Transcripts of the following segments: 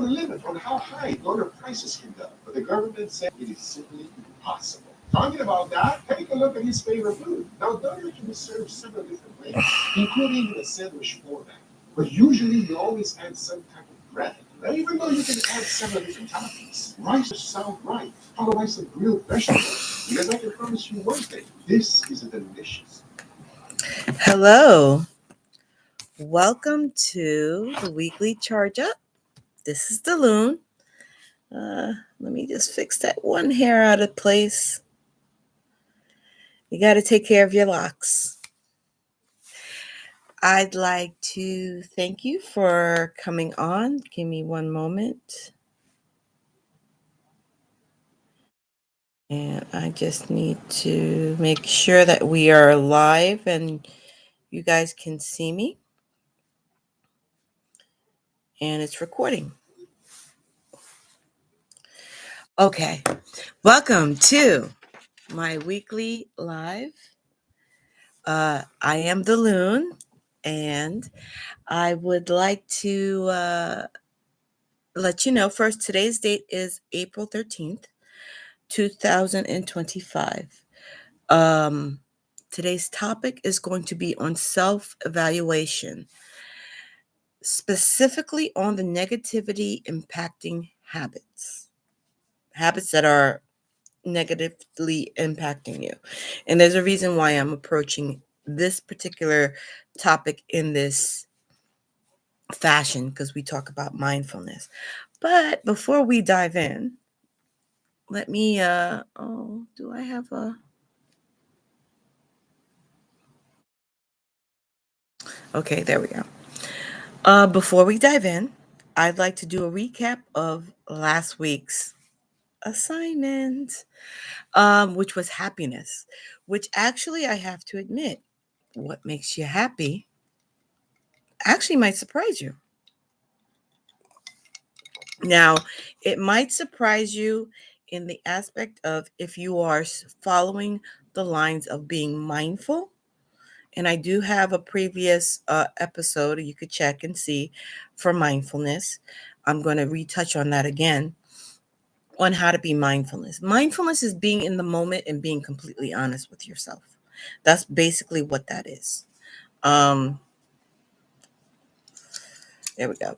put a limit on how high dollar prices can go, but the government said it is simply impossible. Talking about that, take a look at his favorite food. Now, dollar can be served several different ways, including in a sandwich format. But usually, you always add some type of bread. Now, even though you can add several different toppings, rice just sound right. How about some grilled vegetables? Because I can promise you one thing: this is a delicious. Hello, welcome to the weekly charge up. This is the loon. Let me just fix that one hair out of place. You got to take care of your locks. I'd like to thank you for coming on. Give me one moment. And I just need to make sure that we are live and you guys can see me. And it's recording. Okay. Welcome to my weekly live. I am the Loon, and I would like to let you know first, today's date is April 13th, 2025. Today's topic is going to be on self-evaluation, specifically on the negativity impacting habits that are negatively impacting you. And there's a reason why I'm approaching this particular topic in this fashion, because we talk about mindfulness. But before we dive in, let me do I have a okay, there we go. Before we dive in, I'd like to do a recap of last week's assignment, which was happiness, which actually I have to admit, what makes you happy actually might surprise you. Now, it might surprise you in the aspect of if you are following the lines of being mindful. And I do have a previous episode you could check and see for mindfulness. I'm going to retouch on that again on how to be mindfulness. Mindfulness is being in the moment and being completely honest with yourself. That's basically what that is. There we go.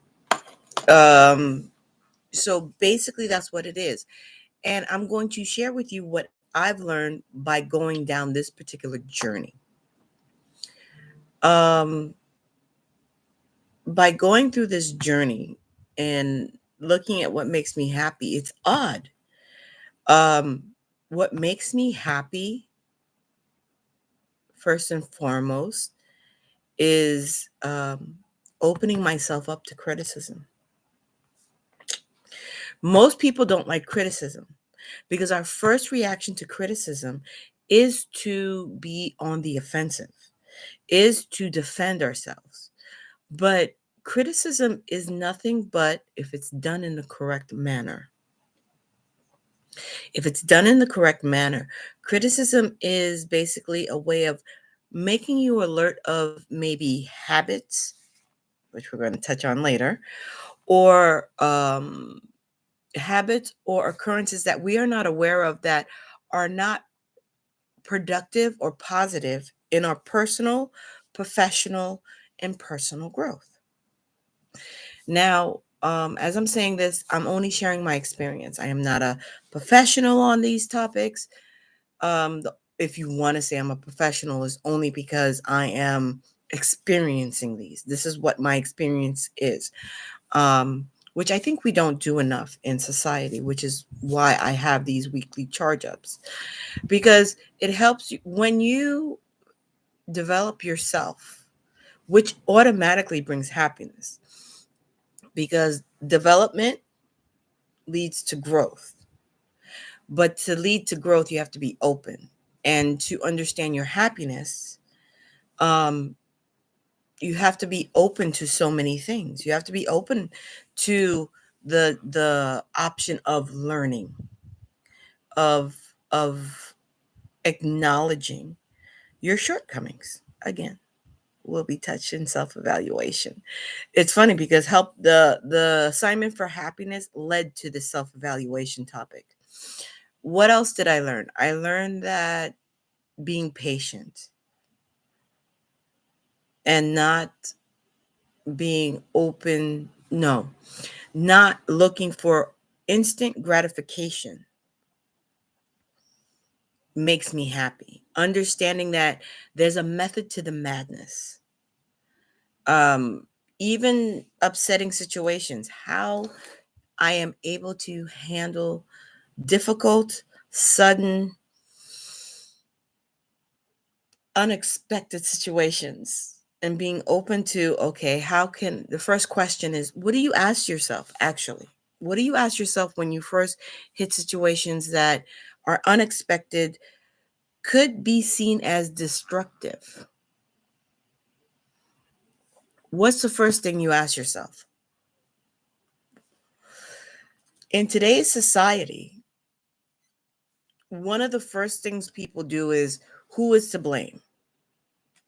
So basically, that's what it is. And I'm going to share with you what I've learned by going down this particular journey. By going through this journey and looking at what makes me happy, it's odd. What makes me happy, first and foremost, is opening myself up to criticism. Most people don't like criticism because our first reaction to criticism is to be on the offensive, is to defend ourselves. But criticism is nothing but if it's done in the correct manner. If it's done in the correct manner, criticism is basically a way of making you alert of maybe habits, which we're going to touch on later, or habits or occurrences that we are not aware of that are not productive or positive in our personal, professional, and personal growth. Now, as I'm saying this, I'm only sharing my experience. I am not a professional on these topics. If you want to say I'm a professional, is only because I am experiencing these. This is what my experience is, which I think we don't do enough in society, which is why I have these weekly charge ups, because it helps you when you develop yourself, which automatically brings happiness, because development leads to growth. But to lead to growth, you have to be open. And to understand your happiness, you have to be open to so many things. You have to be open to the option of learning, of acknowledging your shortcomings again. will be touching self-evaluation. It's funny because the assignment for happiness led to the self-evaluation topic. What else did I learn? I learned that being patient and not being open, no, not looking for instant gratification makes me happy. Understanding that there's a method to the madness. Um, Even upsetting situations, how I am able to handle difficult, sudden, unexpected situations and being open to, okay, how can the first question is, what do you ask yourself actually? What do you ask yourself when you first hit situations that are unexpected, could be seen as destructive? What's the first thing you ask yourself? In today's society, one of the first things people do is, who is to blame?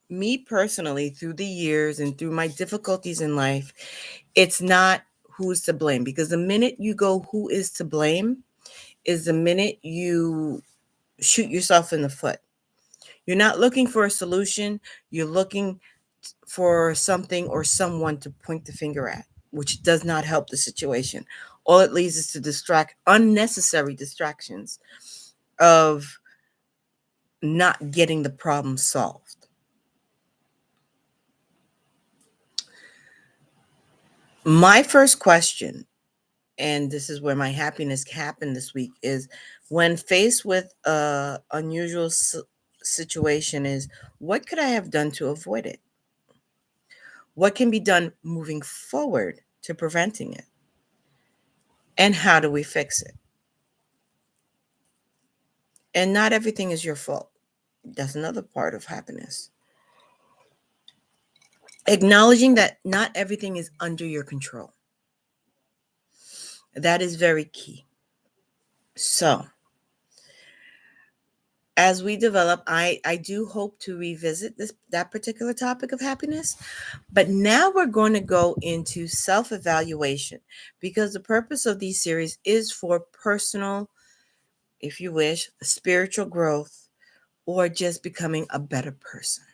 Me personally, through the years and through my difficulties in life, it's not who's to blame, because the minute you go who is to blame is the minute you shoot yourself in the foot. You're not looking for a solution, you're looking for something or someone to point the finger at, which does not help the situation. All it leads is to distract, unnecessary distractions of not getting the problem solved. My first question, and this is where my happiness happened this week, is when faced with a unusual situation, is what could I have done to avoid it? What can be done moving forward to preventing it? And how do we fix it? And not everything is your fault. That's another part of happiness. Acknowledging that not everything is under your control. That is very key. So, as we develop, I do hope to revisit that particular topic of happiness. But now we're going to go into self-evaluation, because the purpose of these series is for personal, if you wish, spiritual growth, or just becoming a better person.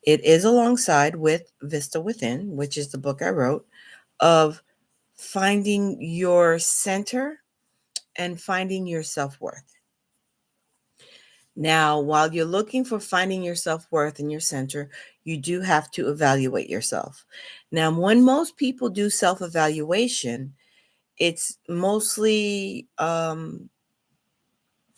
It is alongside with Vista Within, which is the book I wrote, of finding your center and finding your self-worth. Now, while you're looking for finding your self-worth and your center, you do have to evaluate yourself. Now, when most people do self-evaluation, it's mostly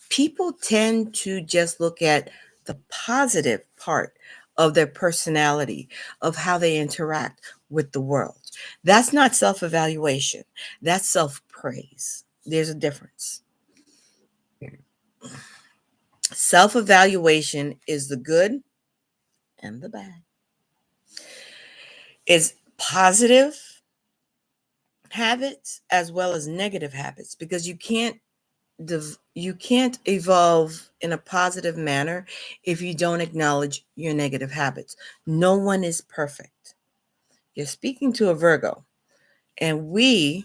people tend to just look at the positive part of their personality, of how they interact with the world. That's not self-evaluation. That's self-praise. There's a difference. Self-evaluation is the good and the bad. It's positive habits as well as negative habits, because you can't evolve in a positive manner if you don't acknowledge your negative habits. No one is perfect. You're speaking to a Virgo, and we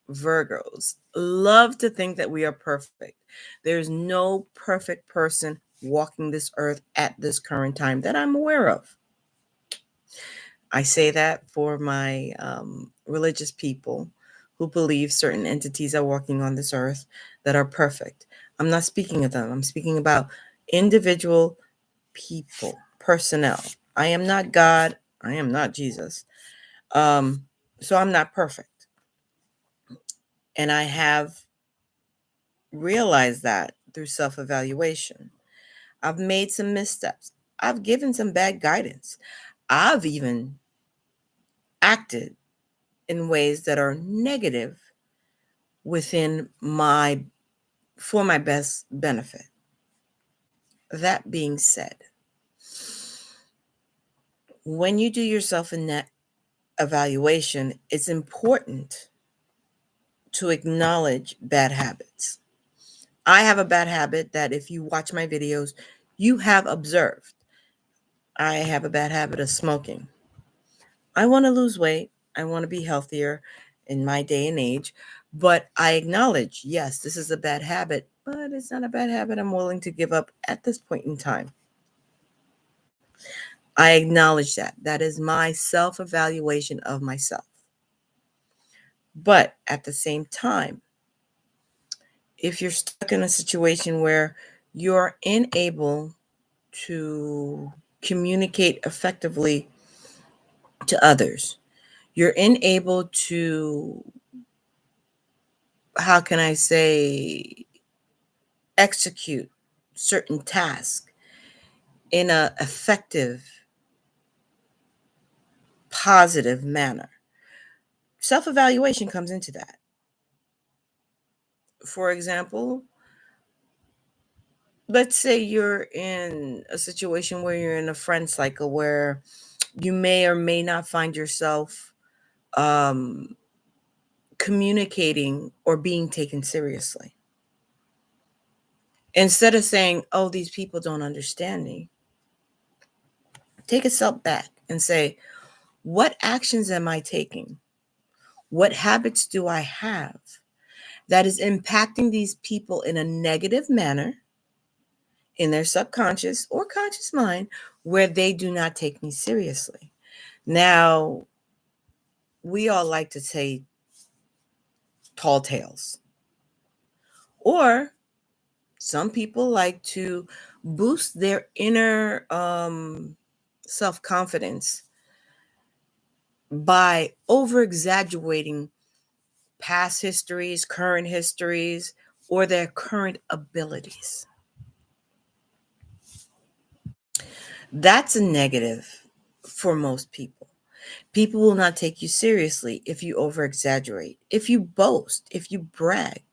Virgos love to think that we are perfect. There's no perfect person walking this earth at this current time that I'm aware of. I say that for my religious people who believe certain entities are walking on this earth that are perfect. I'm not speaking of them. I'm speaking about individual people, personnel. I am not God. I am not Jesus. So I'm not perfect. And I have realized that through self evaluation. I've made some missteps. I've given some bad guidance. I've even acted in ways that are negative within for my best benefit. That being said, when you do yourself in that evaluation, it's important to acknowledge bad habits. I have a bad habit that if you watch my videos, you have observed. I have a bad habit of smoking. I want to lose weight. I want to be healthier in my day and age. But I acknowledge, yes, this is a bad habit, but it's not a bad habit I'm willing to give up at this point in time. I acknowledge that. That is my self evaluation of myself. But at the same time, if you're stuck in a situation where you're unable to communicate effectively to others, you're unable to, how can I say, execute certain tasks in a effective, positive manner. Self-evaluation comes into that. For example, let's say you're in a situation where you're in a friend cycle where you may or may not find yourself um, communicating or being taken seriously. Instead of saying, oh, these people don't understand me, take a step back and say, what actions am I taking? What habits do I have that is impacting these people in a negative manner in their subconscious or conscious mind where they do not take me seriously? Now, we all like to say tall tales, or some people like to boost their inner self confidence by over exaggerating past histories, current histories, or their current abilities. That's a negative for most people. People will not take you seriously if you over exaggerate, if you boast, if you brag.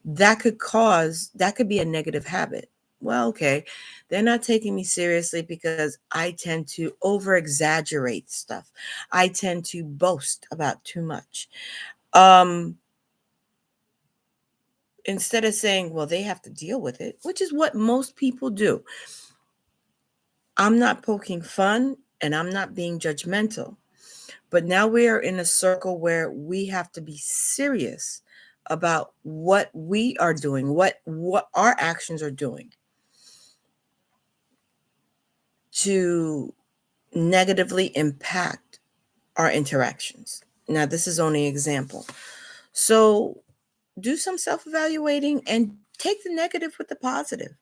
That could be a negative habit. Well, okay, they're not taking me seriously because I tend to over exaggerate stuff. I tend to boast about too much. Um, Instead of saying, well, they have to deal with it, which is what most people do. I'm not poking fun and I'm not being judgmental. But now we are in a circle where we have to be serious about what we are doing, what our actions are doing to negatively impact our interactions. Now, this is only an example. So do some self-evaluating and take the negative with the positive.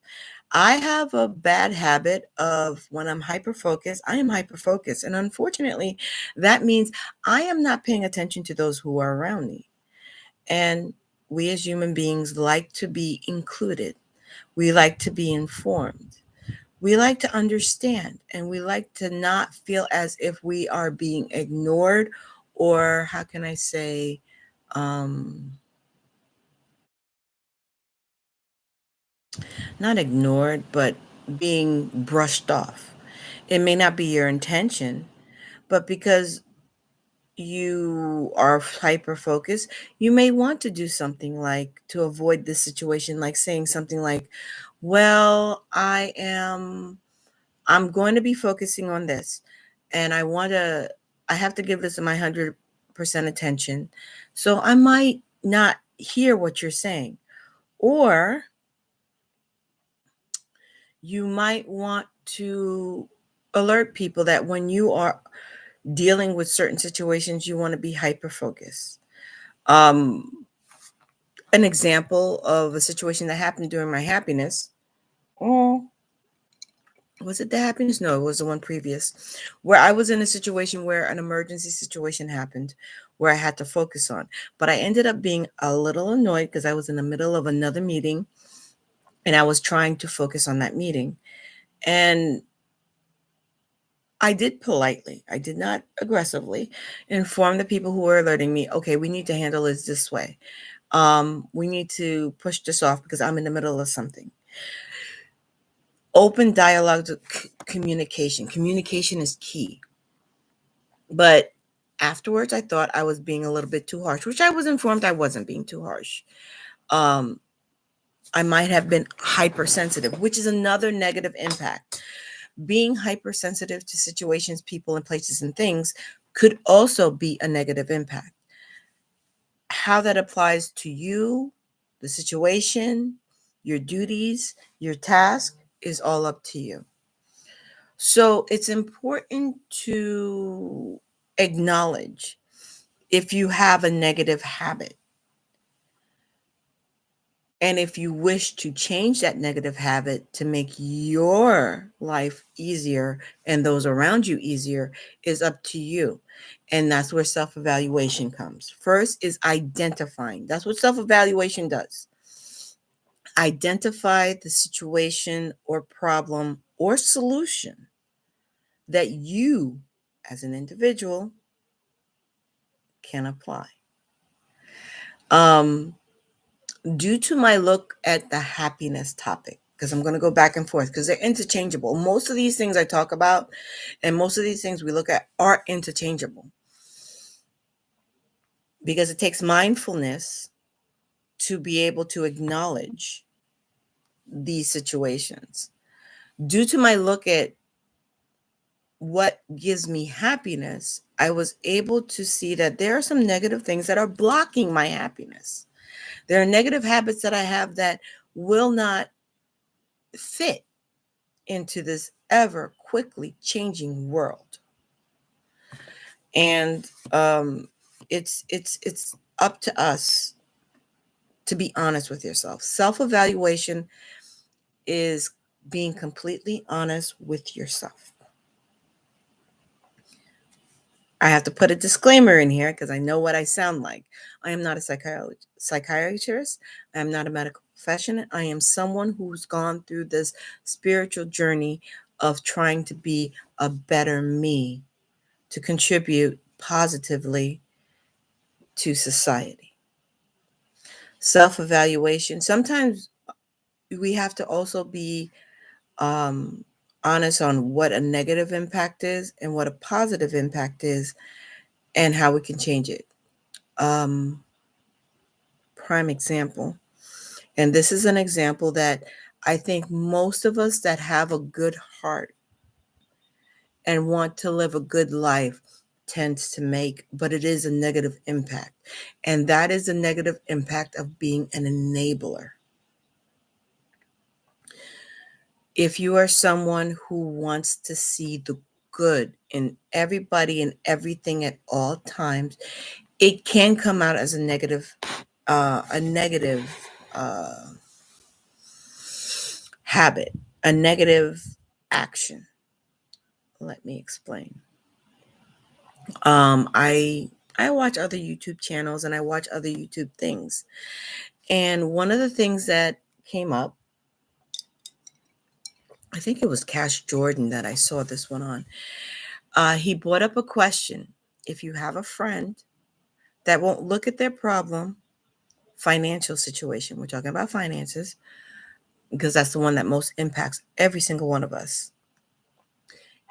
I have a bad habit of when I'm hyper focused, I am hyper focused. And unfortunately, that means I am not paying attention to those who are around me. And we as human beings like to be included, we like to be informed, we like to understand, and we like to not feel as if we are being ignored or, how can I say, um, not ignored, but being brushed off. It may not be your intention, but because you are hyper focused, you may want to do something like to avoid this situation, like saying something like, well, I'm going to be focusing on this and I have to give this my 100% attention. So I might not hear what you're saying. Or you might want to alert people that when you are dealing with certain situations, you want to be hyper focused. Um, an example of a situation that happened during my happiness. Oh, was it the happiness? No, it was the one previous, where I was in a situation where an emergency situation happened where I had to focus on. But I ended up being a little annoyed because I was in the middle of another meeting and I was trying to focus on that meeting. And I did politely, I did not aggressively inform the people who were alerting me, okay, we need to handle this way. We need to push this off because I'm in the middle of something. Open dialogue to communication. Communication is key. But afterwards, I thought I was being a little bit too harsh, which I was informed I wasn't being too harsh. I might have been hypersensitive, which is another negative impact Being hypersensitive to situations, people, and places and things could also be a negative impact. How that applies to you, the situation, your duties, your task is all up to you. So it's important to acknowledge if you have a negative habit. And if you wish to change that negative habit to make your life easier and those around you easier, is up to you. And that's where self evaluation comes. First is identifying. That's what self evaluation does. Identify the situation or problem or solution that you, as an individual, can apply. Um, due to my look at the happiness topic, because I'm going to go back and forth because they're interchangeable. Most of these things I talk about and most of these things we look at are interchangeable because it takes mindfulness to be able to acknowledge these situations. Due to my look at what gives me happiness, I was able to see that there are some negative things that are blocking my happiness. There are negative habits that I have that will not fit into this ever quickly changing world. And it's up to us to be honest with yourself. Self-evaluation is being completely honest with yourself. I have to put a disclaimer in here because I know what I sound like. I am not a psychiatrist. I am not a medical professional. I am someone who's gone through this spiritual journey of trying to be a better me, to contribute positively to society. Self-evaluation. Sometimes we have to also be um, honest on what a negative impact is and what a positive impact is and how we can change it. Prime example, and this is an example that I think most of us that have a good heart and want to live a good life tends to make, but it is a negative impact. And that is a negative impact of being an enabler. If you are someone who wants to see the good in everybody and everything at all times, it can come out as a negative uh, habit, a negative action. Let me explain. I watch other YouTube channels and I watch other YouTube things. And one of the things that came up, I think it was Cash Jordan that I saw this one on. He brought up a question. If you have a friend that won't look at their problem, financial situation, we're talking about finances, because that's the one that most impacts every single one of us.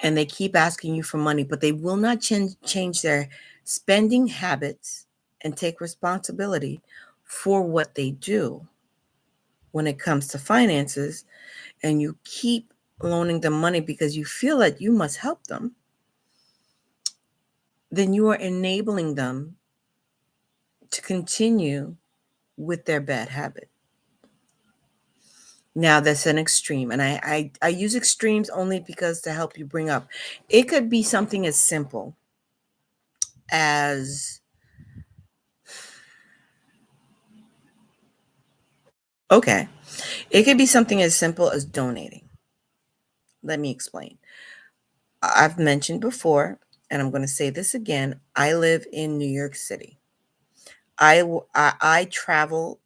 And they keep asking you for money, but they will not change their spending habits and take responsibility for what they do when it comes to finances, and you keep loaning them money because you feel that you must help them, then you are enabling them to continue with their bad habit. Now that's an extreme, and I use extremes only because to help you bring up. It could be something as simple as, okay, it could be something as simple as donating. Let me explain. I've mentioned before, and I'm going to say this again. I live in New York City. I travel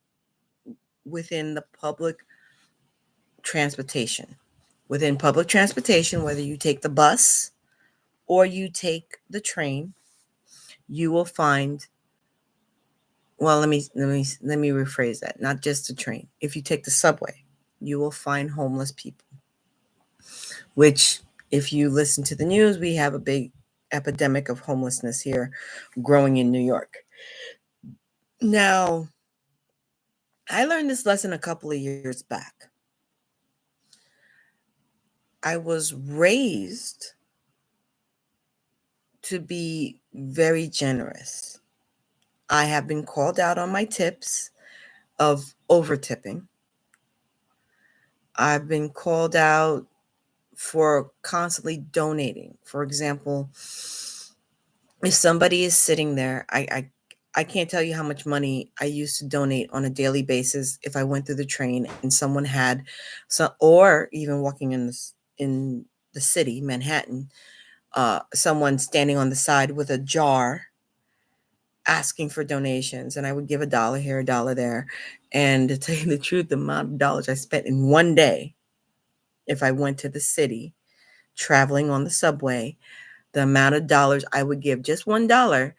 within the public transportation. Within public transportation, whether you take the bus or you take the train, you will find, well, let me rephrase that. Not just the train. If you take the subway, you will find homeless people, which if you listen to the news, we have a big epidemic of homelessness here growing in New York. Now, I learned this lesson a couple of years back. I was raised to be very generous. I have been called out on my tips of over tipping. I've been called out for constantly donating. For example, if somebody is sitting there, I can't tell you how much money I used to donate on a daily basis if I went through the train and someone had some, or even walking in the city, Manhattan, someone standing on the side with a jar asking for donations, and I would give $1 here, $1 there. And to tell you the truth, the amount of dollars I spent in one day, if I went to the city traveling on the subway, the amount of dollars I would give, just $1,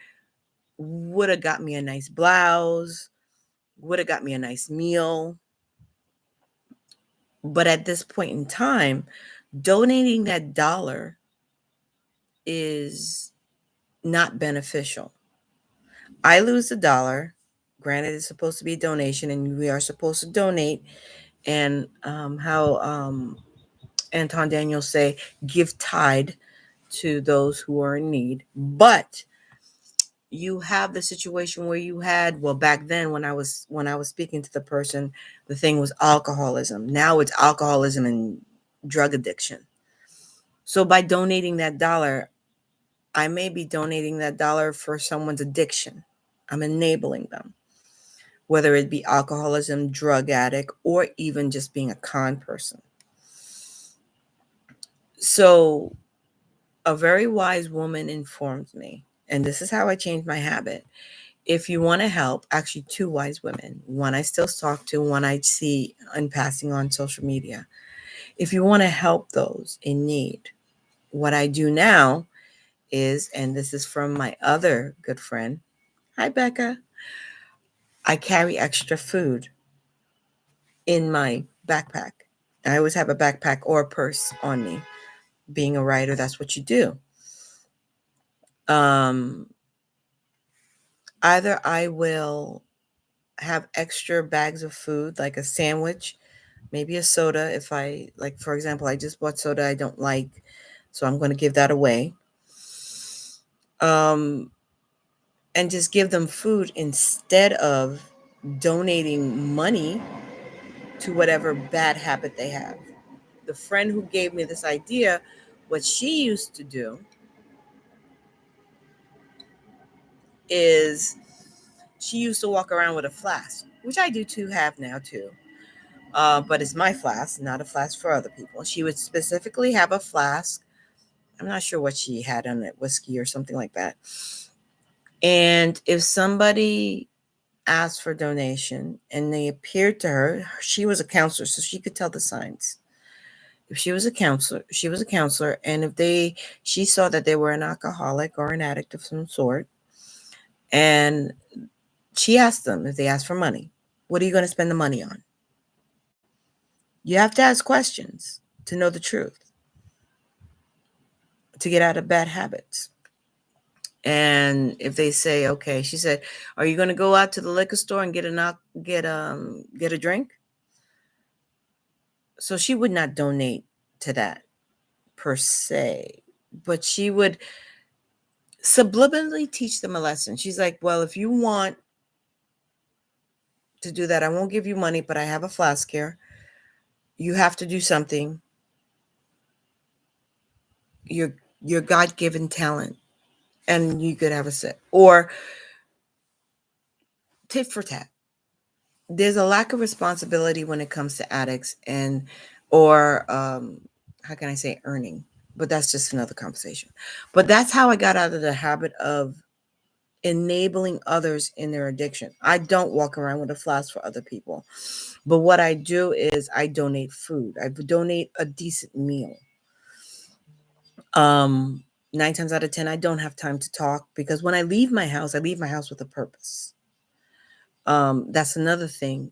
would have got me a nice blouse, would have got me a nice meal. But at this point in time, donating that dollar is not beneficial. I lose $1. Granted, it's supposed to be a donation, and we are supposed to donate. And how Anton Daniels say, give tide to those who are in need. But you have the situation where you had, well, back then when I was speaking to the person, the thing was alcoholism. Now it's alcoholism and drug addiction. So by donating that dollar, I may be donating that dollar for someone's addiction. I'm enabling them, whether it be alcoholism, drug addict, or even just being a con person. So a very wise woman informed me, and this is how I changed my habit. If you want to help, actually, two wise women, one I still talk to, one I see in passing on social media. If you want to help those in need, what I do now is, and this is from my other good friend, hi, Becca, I carry extra food in my backpack. I always have a backpack or a purse on me. Being a writer, that's what you do. Either I will have extra bags of food, like a sandwich, maybe a soda. If I, like, for example, I just bought soda I don't like, so I'm going to give that away. And just give them food instead of donating money to whatever bad habit they have. The friend who gave me this idea, what she used to do is she used to walk around with a flask, which I do too, have now too. But it's my flask, not a flask for other people. She would specifically have a flask. I'm not sure what she had on it, whiskey or something like that. And if somebody asked for donation and they appeared to her, she was a counselor, so she could tell the signs. If she was a counselor, she was a counselor, and if she saw that they were an alcoholic or an addict of some sort, and she asked them, if they asked for money, what are you going to spend the money on? You have to ask questions to know the truth, to get out of bad habits. And if they say, okay, she said, are you going to go out to the liquor store and get a drink? So she would not donate to that per se, but she would subliminally teach them a lesson. She's like, well, if you want to do that, I won't give you money, but I have a flask here. You have to do something. Your God-given talent, and you could have a sip. Or tit for tat. There's a lack of responsibility when it comes to addicts, or how can I say, earning, but that's just another conversation. But that's how I got out of the habit of enabling others in their addiction. I don't walk around with a flask for other people, but what I do is I donate food. I donate a decent meal. 9 times out of 10, I don't have time to talk, because when I leave my house with a purpose. That's another thing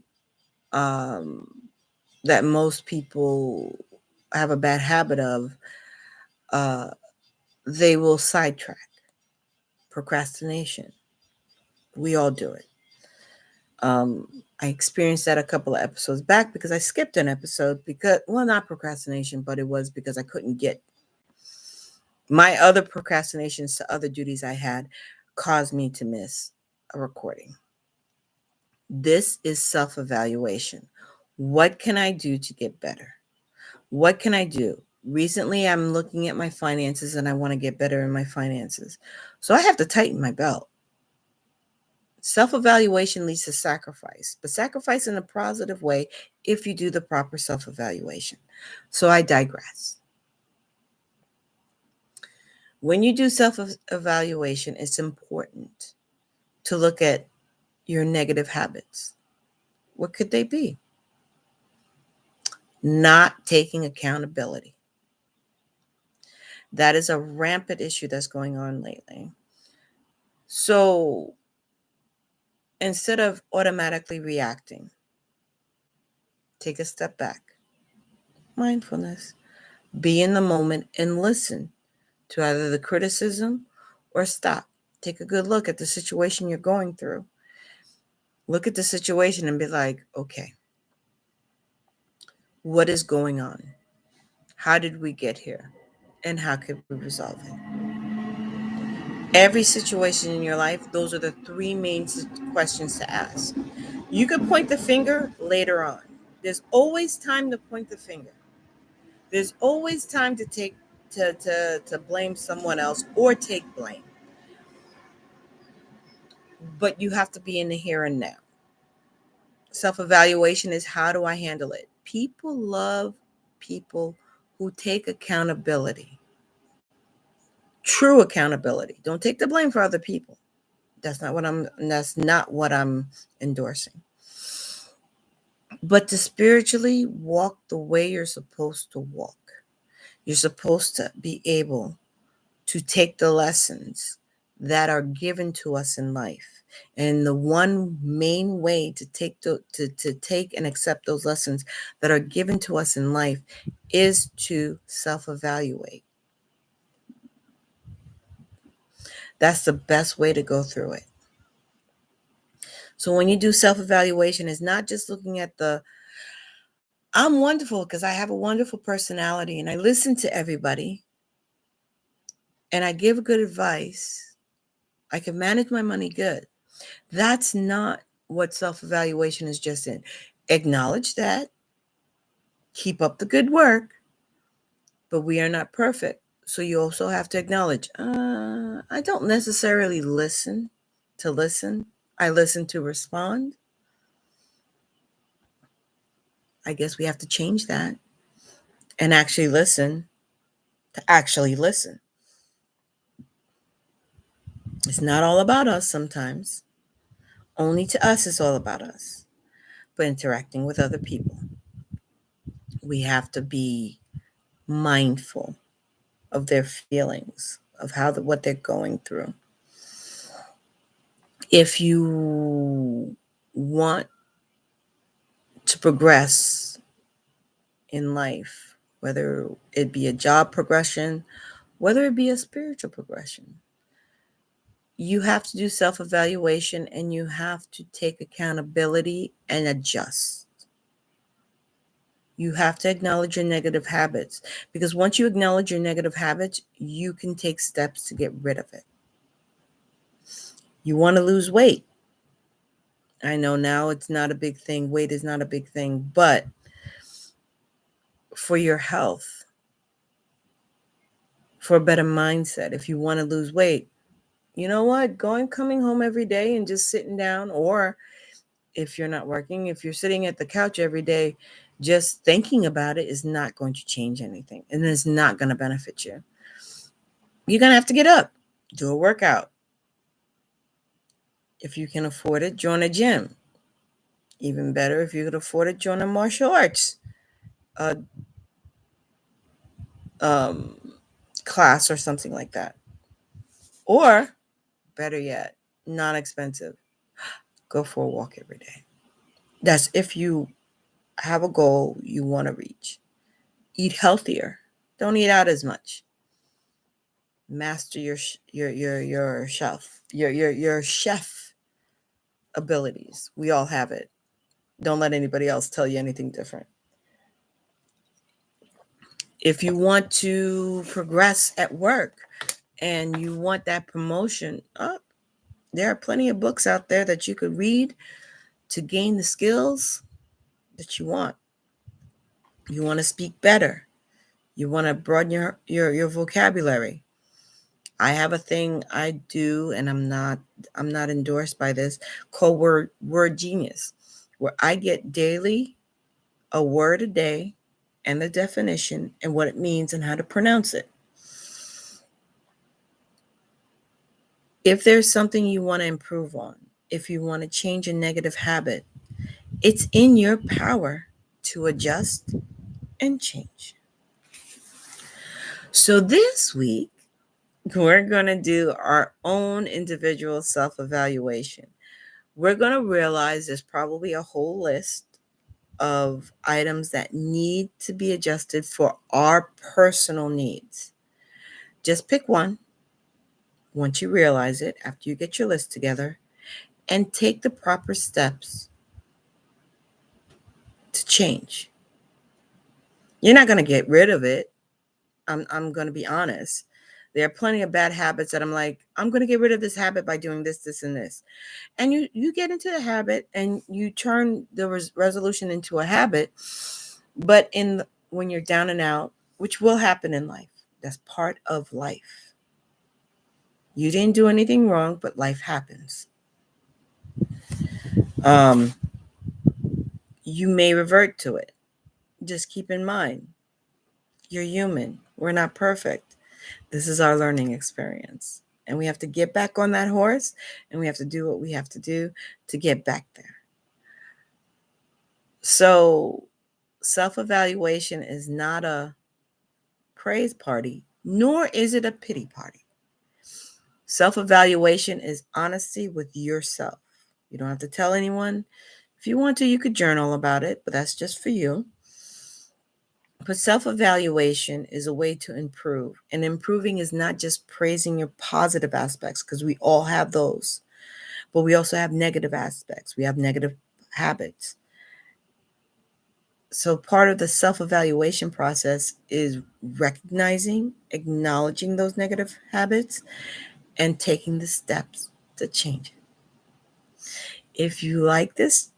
that most people have a bad habit of. They will sidetrack. Procrastination. We all do it. I experienced that a couple of episodes back because I skipped an episode because, well, not procrastination, but it was because I couldn't get my other procrastinations to other duties I had caused me to miss a recording. This is self-evaluation. What can I do to get better? What can I do? Recently, I'm looking at my finances and I want to get better in my finances. So I have to tighten my belt. Self-evaluation leads to sacrifice, but sacrifice in a positive way if you do the proper self-evaluation. So I digress. When you do self-evaluation, it's important to look at your negative habits. What could they be? Not taking accountability. That is a rampant issue that's going on lately. So instead of automatically reacting, take a step back. Mindfulness. Be in the moment and listen to either the criticism or stop. Take a good look at the situation you're going through. Look at the situation and be like, okay, what is going on? How did we get here? And how could we resolve it? Every situation in your life, those are the three main questions to ask. You could point the finger later on. There's always time to point the finger. There's always time to take to blame someone else or take blame. But you have to be in the here and now. Self-evaluation is, how do I handle it? People love people who take accountability. True accountability. Don't take the blame for other people. That's not what I'm endorsing. But to spiritually walk the way you're supposed to walk. You're supposed to be able to take the lessons that are given to us in life. And the one main way to take and accept those lessons that are given to us in life is to self-evaluate. That's the best way to go through it. So when you do self-evaluation, it's not just looking at I'm wonderful because I have a wonderful personality and I listen to everybody and I give good advice. I can manage my money good. That's not what self-evaluation is just in. Acknowledge that. Keep up the good work. But we are not perfect. So you also have to acknowledge, I don't necessarily listen to listen. I listen to respond. I guess we have to change that and actually listen to actually listen. It's not all about us sometimes. Only to us it's all about us. But interacting with other people, we have to be mindful of their feelings, of what they're going through. If you want to progress in life, whether it be a job progression, whether it be a spiritual progression, you have to do self-evaluation and you have to take accountability and adjust. You have to acknowledge your negative habits, because once you acknowledge your negative habits, you can take steps to get rid of it. You want to lose weight. I know now it's not a big thing. Weight is not a big thing, but for your health, for a better mindset, if you want to lose weight, you know what? Coming home every day and just sitting down, or if you're not working, if you're sitting at the couch every day, just thinking about it is not going to change anything, and it's not going to benefit you. You're going to have to get up, do a workout. If you can afford it, join a gym. Even better, if you could afford it, join a martial arts class or something like that. Or better yet, non-expensive, go for a walk every day. That's if you have a goal you want to reach. Eat healthier. Don't eat out as much. Master your chef. Your chef. abilities. We all have it. Don't let anybody else tell you anything different. If you want to progress at work and you want that promotion up, there are plenty of books out there that you could read to gain the skills that you want. You want to speak better. You want to broaden your vocabulary. I have a thing I do, and I'm not endorsed by this, called Word Genius, where I get daily a word a day and the definition and what it means and how to pronounce it. If there's something you want to improve on, if you want to change a negative habit, it's in your power to adjust and change. So this week, we're going to do our own individual self-evaluation. We're going to realize there's probably a whole list of items that need to be adjusted for our personal needs. Just pick one once you realize it, after you get your list together, and take the proper steps to change. You're not going to get rid of it. I'm going to be honest. There are plenty of bad habits that I'm like, I'm going to get rid of this habit by doing this, this, and this. And you get into the habit and you turn the resolution into a habit. But when you're down and out, which will happen in life, that's part of life. You didn't do anything wrong, but life happens. You may revert to it. Just keep in mind, you're human. We're not perfect. This is our learning experience. And we have to get back on that horse, and we have to do what we have to do to get back there. So self-evaluation is not a praise party, nor is it a pity party. Self-evaluation is honesty with yourself. You don't have to tell anyone. If you want to, you could journal about it, but that's just for you. But self-evaluation is a way to improve. And improving is not just praising your positive aspects, because we all have those. But we also have negative aspects. We have negative habits. So part of the self-evaluation process is recognizing, acknowledging those negative habits, and taking the steps to change it. If you like this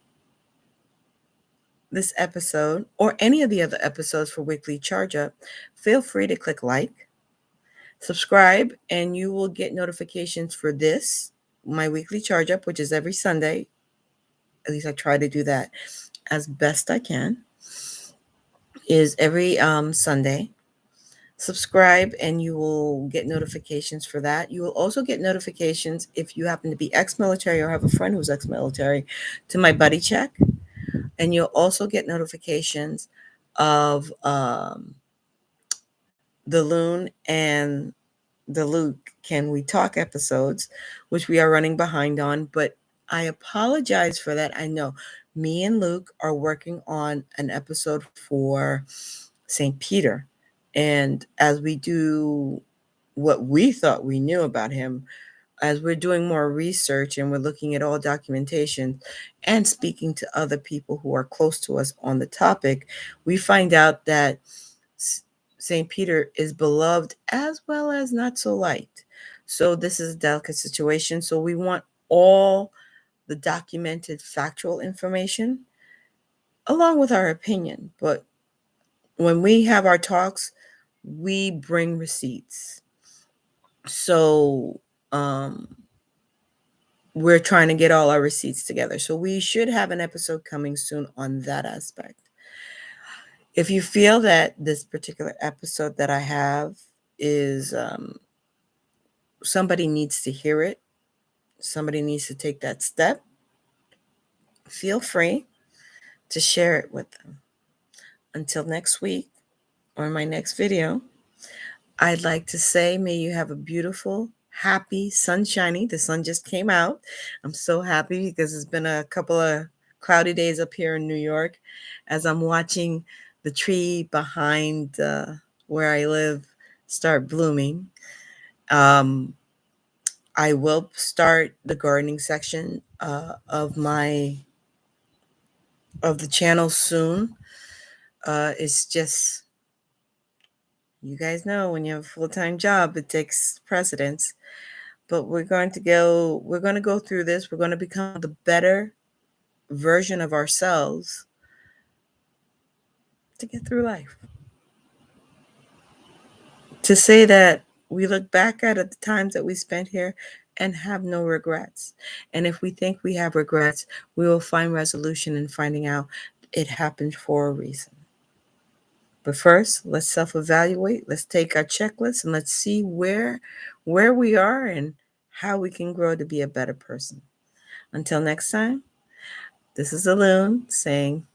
episode or any of the other episodes for Weekly Charge Up, feel free to click like, subscribe, and you will get notifications for this, my Weekly Charge Up, which is every Sunday. At least I try to do that as best I can, is every Sunday. Subscribe and you will get notifications for that. You will also get notifications if you happen to be ex-military or have a friend who's ex-military to my buddy check. And you'll also get notifications of the Loon and the Luke Can We Talk episodes, which we are running behind on. But I apologize for that. I know me and Luke are working on an episode for St. Peter. And as we do what we thought we knew about him, as we're doing more research and we're looking at all documentation and speaking to other people who are close to us on the topic, we find out that St. Peter is beloved as well as not so liked. So this is a delicate situation. So we want all the documented factual information along with our opinion. But when we have our talks, we bring receipts. So we're trying to get all our receipts together. So we should have an episode coming soon on that aspect. If you feel that this particular episode that I have is somebody needs to hear it, somebody needs to take that step, feel free to share it with them. Until next week or my next video, I'd like to say, may you have a beautiful, happy, sunshiny. The sun just came out. I'm so happy because it's been a couple of cloudy days up here in New York as I'm watching the tree behind where I live start blooming. I will start the gardening section of the channel soon. It's just, you guys know, when you have a full-time job, it takes precedence. But we're going to go through this. We're going to become the better version of ourselves to get through life. To say that we look back at the times that we spent here and have no regrets. And if we think we have regrets, we will find resolution in finding out it happened for a reason. But first, let's self-evaluate. Let's take our checklist and let's see where we are and how we can grow to be a better person. Until next time, this is Alun saying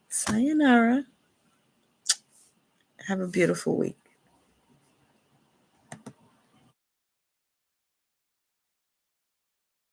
sayonara. Have a beautiful week.